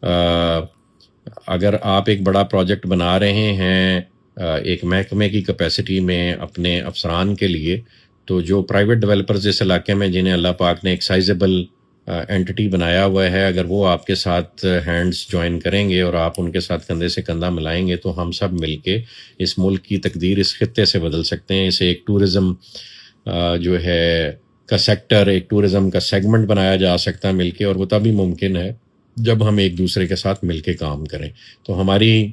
اگر آپ ایک بڑا پروجیکٹ بنا رہے ہیں ایک محکمے کی کیپیسٹی میں اپنے افسران کے لیے، تو جو پرائیویٹ ڈیولپرز اس علاقے میں جنہیں اللہ پاک نے ایک سائزیبل اینٹی بنایا ہوا ہے، اگر وہ آپ کے ساتھ ہینڈز جوائن کریں گے اور آپ ان کے ساتھ کندھے سے کندھا ملائیں گے، تو ہم سب مل کے اس ملک کی تقدیر اس خطے سے بدل سکتے ہیں. اسے ایک ٹورزم جو ہے کا سیکٹر، ایک ٹورزم کا سیگمنٹ بنایا جا سکتا ہے مل کے، اور وہ تبھی ممکن ہے جب ہم ایک دوسرے کے ساتھ مل کے کام کریں. تو ہماری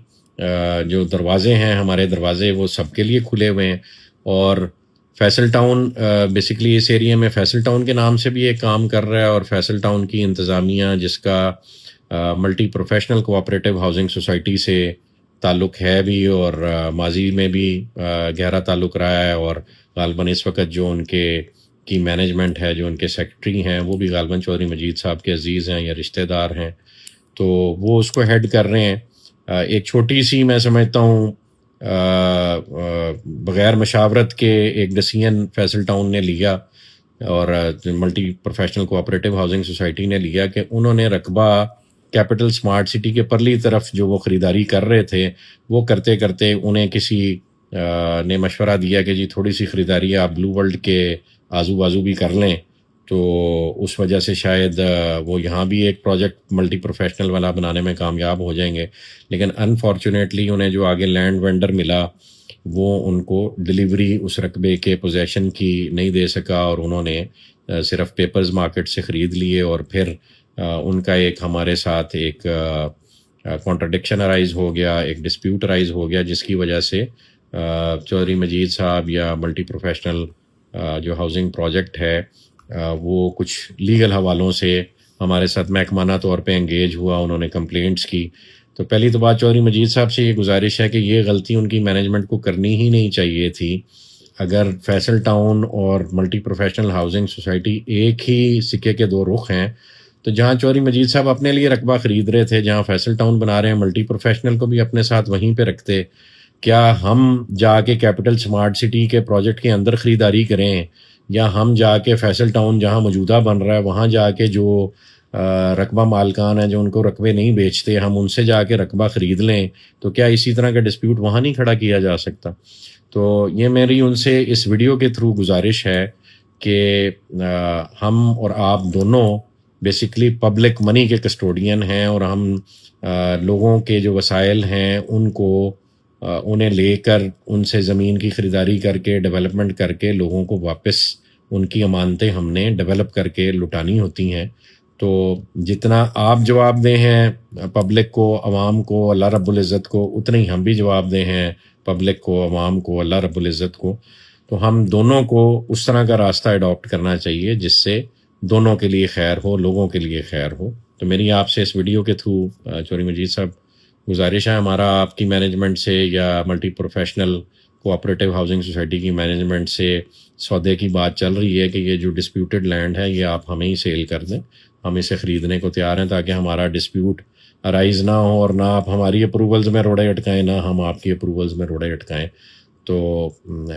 جو دروازے ہیں، ہمارے دروازے وہ سب کے لیے کھلے ہوئے ہیں. اور فیصل ٹاؤن بیسکلی اس ایریا میں فیصل ٹاؤن کے نام سے بھی ایک کام کر رہا ہے، اور فیصل ٹاؤن کی انتظامیہ جس کا multi professional cooperative housing society سے تعلق ہے بھی، اور ماضی میں بھی گہرا تعلق رہا ہے، اور غالباً اس وقت جو ان کے کی مینجمنٹ ہے، جو ان کے سیکرٹری ہیں، وہ بھی غالباً چودھری مجید صاحب کے عزیز ہیں یا رشتہ دار ہیں، تو وہ اس کو ہیڈ کر رہے ہیں. ایک چھوٹی سی میں سمجھتا ہوں بغیر مشاورت کے ایک ڈسیزن فیصل ٹاؤن نے لیا، اور multi professional cooperative housing society نے لیا کہ انہوں نے رقبہ کیپٹل اسمارٹ سٹی کے پرلی طرف جو وہ خریداری کر رہے تھے، وہ کرتے کرتے انہیں کسی نے مشورہ دیا کہ جی تھوڑی سی خریداری آپ بلو ورلڈ کے آزو بازو بھی کر لیں، تو اس وجہ سے شاید وہ یہاں بھی ایک پروجیکٹ ملٹی پروفیشنل والا بنانے میں کامیاب ہو جائیں گے. لیکن انفارچونیٹلی انہیں جو آگے لینڈ وینڈر ملا وہ ان کو ڈلیوری اس رقبے کے پوزیشن کی نہیں دے سکا، اور انہوں نے صرف پیپرز مارکیٹ سے خرید لیے، اور پھر ان کا ایک ہمارے ساتھ ایک کانٹرڈکشن ارائز ہو گیا، ایک ڈسپیوٹ ارائز ہو گیا، جس کی وجہ سے چودھری مجید صاحب یا ملٹی پروفیشنل جو ہاؤسنگ پروجیکٹ ہے وہ کچھ لیگل حوالوں سے ہمارے ساتھ محکمانہ طور پہ انگیج ہوا. انہوں نے کمپلینٹس کی. تو پہلی تو بات چودھری مجید صاحب سے یہ گزارش ہے کہ یہ غلطی ان کی مینجمنٹ کو کرنی ہی نہیں چاہیے تھی. اگر فیصل ٹاؤن اور ملٹی پروفیشنل ہاؤسنگ سوسائٹی ایک ہی سکے کے دو رخ ہیں، تو جہاں چودھری مجید صاحب اپنے لیے رقبہ خرید رہے تھے، جہاں فیصل ٹاؤن بنا رہے ہیں، ملٹی پروفیشنل کو بھی اپنے ساتھ وہیں پہ رکھتے. کیا ہم جا کے کیپٹل اسمارٹ سٹی کے پروجیکٹ کے اندر خریداری کریں، یا ہم جا کے فیصل ٹاؤن جہاں موجودہ بن رہا ہے وہاں جا کے جو رقبہ مالکان ہیں جو ان کو رقبے نہیں بیچتے، ہم ان سے جا کے رقبہ خرید لیں؟ تو کیا اسی طرح کا ڈسپیوٹ وہاں نہیں کھڑا کیا جا سکتا؟ تو یہ میری ان سے اس ویڈیو کے تھرو گزارش ہے کہ ہم اور آپ دونوں بیسکلی پبلک منی کے کسٹوڈین ہیں، اور ہم لوگوں کے جو وسائل ہیں ان کو انہیں لے کر ان سے زمین کی خریداری کر کے ڈیولپمنٹ کر کے لوگوں کو واپس ان کی امانتیں ہم نے ڈیولپ کر کے لٹانی ہوتی ہیں. تو جتنا آپ جواب دہ ہیں پبلک کو، عوام کو، اللہ رب العزت کو، اتنے ہی ہم بھی جواب دہ ہیں پبلک کو، عوام کو، اللہ رب العزت کو. تو ہم دونوں کو اس طرح کا راستہ اڈاپٹ کرنا چاہیے جس سے دونوں کے لیے خیر ہو، لوگوں کے لیے خیر ہو. تو میری آپ سے اس ویڈیو کے تھرو چودھری مجید صاحب گزارش ہے، ہمارا آپ کی مینجمنٹ سے یا multi professional cooperative housing society کی مینجمنٹ سے سودے کی بات چل رہی ہے کہ یہ جو ڈسپیوٹڈ لینڈ ہے یہ آپ ہمیں ہی سیل کر دیں. ہم اسے خریدنے کو تیار ہیں تاکہ ہمارا ڈسپیوٹ ارائز نہ ہو، اور نہ آپ ہماری اپروولز میں روڑے اٹکائیں، نہ ہم آپ کی اپروولز میں روڑے اٹکائیں. تو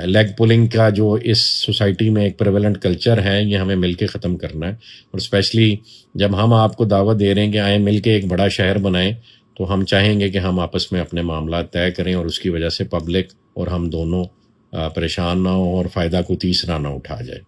لیگ پولنگ کا جو اس سوسائٹی میں ایک پریویلنٹ کلچر ہے یہ ہمیں مل کے ختم کرنا ہے. اور اسپیشلی جب ہم آپ کو دعوت دے رہے ہیں کہ آئیں مل کے ایک بڑا شہر بنائیں، تو ہم چاہیں گے کہ ہم آپس میں اپنے معاملات طے کریں، اور اس کی وجہ سے پبلک اور ہم دونوں پریشان نہ ہوں اور فائدہ کو تیسرا نہ اٹھا جائے.